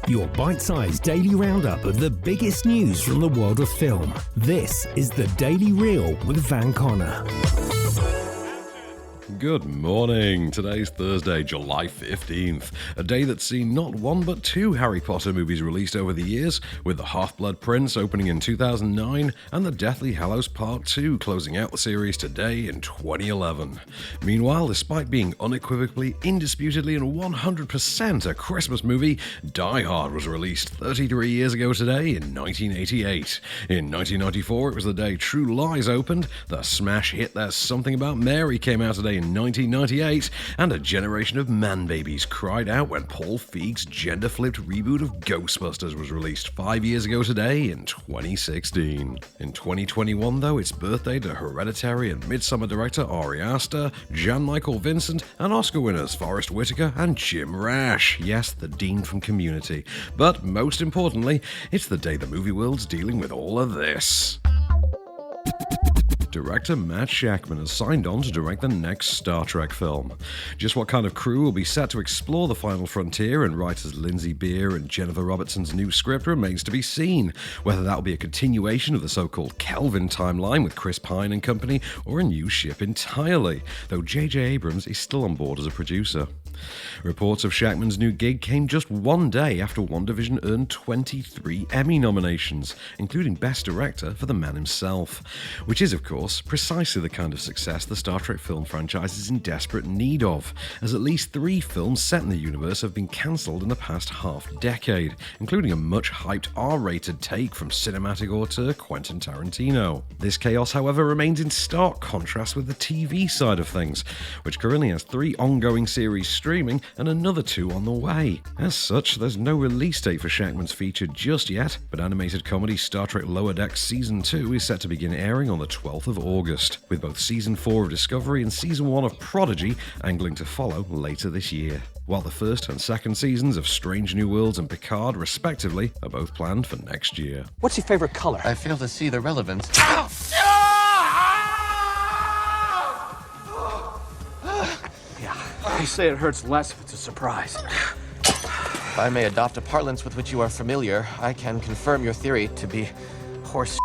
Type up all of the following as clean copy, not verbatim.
Your bite-sized daily roundup of the biggest news from the world of film. This is the Daily Reel with Van Connor. Good morning. Today's Thursday, July 15th, a day that's seen not one but two Harry Potter movies released over the years, with The Half-Blood Prince opening in 2009 and The Deathly Hallows Part 2 closing out the series today in 2011. Meanwhile, despite being unequivocally, indisputably and 100% a Christmas movie, Die Hard was released 33 years ago today in 1988. In 1994, it was the day True Lies opened, the smash hit There's Something About Mary came out today in 1998, and a generation of man-babies cried out when Paul Feig's gender-flipped reboot of Ghostbusters was released 5 years ago today in 2016. In 2021, though, it's birthday to Hereditary and Midsommar director Ari Aster, Jan-Michael Vincent, and Oscar winners Forrest Whitaker and Jim Rash. Yes, the Dean from Community. But most importantly, it's the day the movie world's dealing with all of this. Director Matt Shakman has signed on to direct the next Star Trek film. Just what kind of crew will be set to explore the final frontier and writers Lindsay Beer and Jennifer Robertson's new script remains to be seen. Whether that will be a continuation of the so-called Kelvin timeline with Chris Pine and company, or a new ship entirely, though J.J. Abrams is still on board as a producer. Reports of Shakman's new gig came just one day after Wandavision earned 23 Emmy nominations, including Best Director for the man himself, which is, of course, precisely the kind of success the Star Trek film franchise is in desperate need of, as at least 3 films set in the universe have been cancelled in the past half-decade, including a much-hyped R-rated take from cinematic auteur Quentin Tarantino. This chaos, however, remains in stark contrast with the TV side of things, which currently has 3 ongoing series streaming and another 2 on the way. As such, there's no release date for Shakman's feature just yet, but animated comedy Star Trek Lower Decks Season 2 is set to begin airing on the 12th of August, with both Season 4 of Discovery and Season 1 of Prodigy angling to follow later this year, while the first and second seasons of Strange New Worlds and Picard, respectively, are both planned for next year. What's your favorite color? I fail to see the relevance. They say it hurts less if it's a surprise. If I may adopt a parlance with which you are familiar, I can confirm your theory to be horse.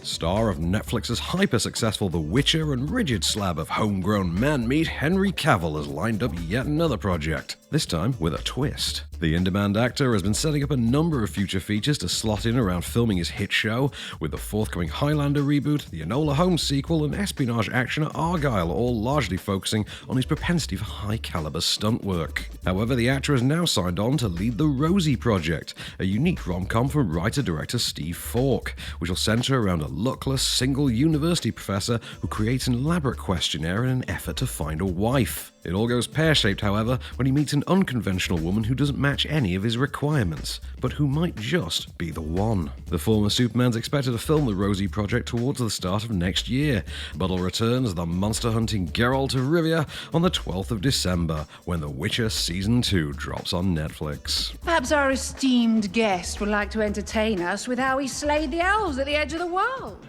Star of Netflix's hyper-successful The Witcher and rigid slab of homegrown man meat, Henry Cavill has lined up yet another project, this time with a twist. The in-demand actor has been setting up a number of future features to slot in around filming his hit show, with the forthcoming Highlander reboot, the Enola Holmes sequel, and espionage action at Argylle, all largely focusing on his propensity for high-caliber stunt work. However, the actor has now signed on to lead the Rosie Project, a unique rom-com from writer-director Steve Falk, which will centre around a luckless, single university professor who creates an elaborate questionnaire in an effort to find a wife. It all goes pear-shaped, however, when he meets an unconventional woman who doesn't match any of his requirements, but who might just be the one. The former Superman's expected to film the Rosie Project towards the start of next year, but will return as the monster-hunting Geralt of Rivia on the 12th of December, when The Witcher Season 2 drops on Netflix. Perhaps our esteemed guest would like to entertain us with how he slayed the elves at the edge of the world.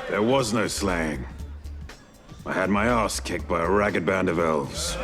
There was no slaying. I had my ass kicked by a ragged band of elves.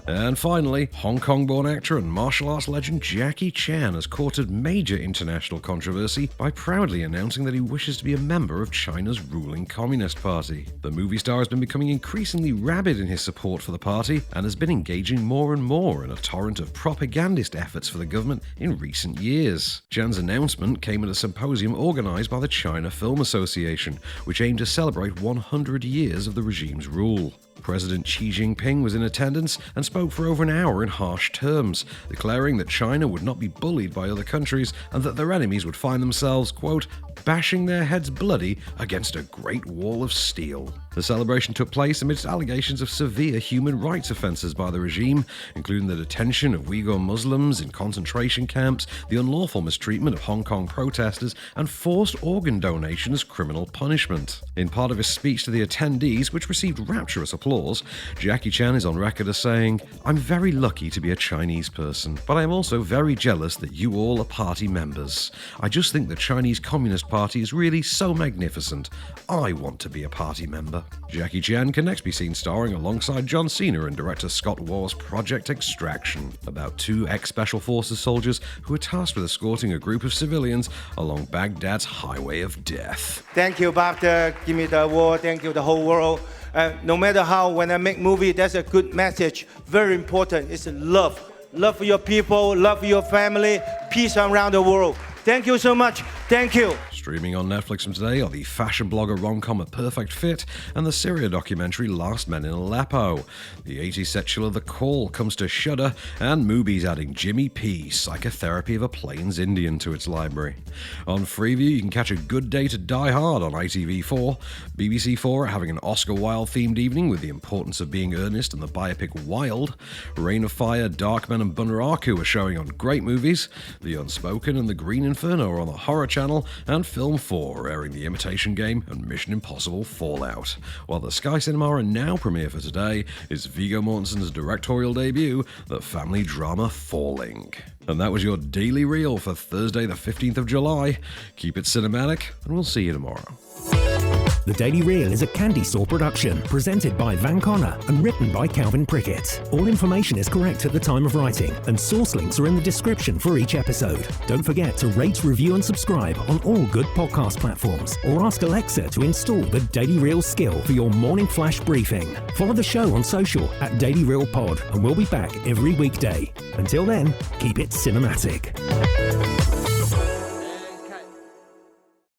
And finally, Hong Kong-born actor and martial arts legend Jackie Chan has courted major international controversy by proudly announcing that he wishes to be a member of China's ruling Communist Party. The movie star has been becoming increasingly rabid in his support for the party and has been engaging more and more in a torrent of propagandist efforts for the government in recent years. Chan's announcement came at a symposium organised by the China Film Association, which aimed to celebrate 100 years of the regime's rule. President Xi Jinping was in attendance and spoke for over an hour in harsh terms, declaring that China would not be bullied by other countries and that their enemies would find themselves, quote, bashing their heads bloody against a great wall of steel. The celebration took place amidst allegations of severe human rights offences by the regime, including the detention of Uyghur Muslims in concentration camps, the unlawful mistreatment of Hong Kong protesters, and forced organ donation as criminal punishment. In part of his speech to the attendees, which received rapturous applause, flaws, Jackie Chan is on record as saying, "I'm very lucky to be a Chinese person, but I am also very jealous that you all are party members. I just think the Chinese Communist Party is really so magnificent. I want to be a party member." Jackie Chan can next be seen starring alongside John Cena in director Scott War's Project Extraction, about two ex-Special Forces soldiers who are tasked with escorting a group of civilians along Baghdad's highway of death. Thank you, BAFTA. Give me the award. Thank you, the whole world. No matter how, when I make movie, that's a good message. Very important. It's love. Love for your people, love for your family, peace around the world. Thank you so much. Thank you. Streaming on Netflix from today are the fashion blogger rom-com A Perfect Fit and the Syria documentary Last Men in Aleppo. The 80s set chiller The Call comes to Shudder, and Mubi's adding Jimmy P, Psychotherapy of a Plains Indian, to its library. On Freeview, you can catch A Good Day to Die Hard on ITV4. BBC4 are having an Oscar Wilde-themed evening with The Importance of Being Earnest and the biopic Wild. Reign of Fire, Darkman and Bunraku are showing on Great Movies. The Unspoken and The Green Inferno are on the Horror Channel, and Film 4 airing The Imitation Game and Mission Impossible Fallout. While the Sky Cinema and Now premiere for today is Viggo Mortensen's directorial debut, the family drama Falling. And that was your Daily Reel for Thursday the 15th of July. Keep it cinematic, and we'll see you tomorrow. The Daily Reel is a Candystore production, presented by Van Connor and written by Calvin Prickett. All information is correct at the time of writing, and source links are in the description for each episode. Don't forget to rate, review and subscribe on all good podcast platforms, or ask Alexa to install the Daily Reel skill for your morning flash briefing. Follow the show on social at Daily Reel Pod, and we'll be back every weekday. Until then, keep it cinematic.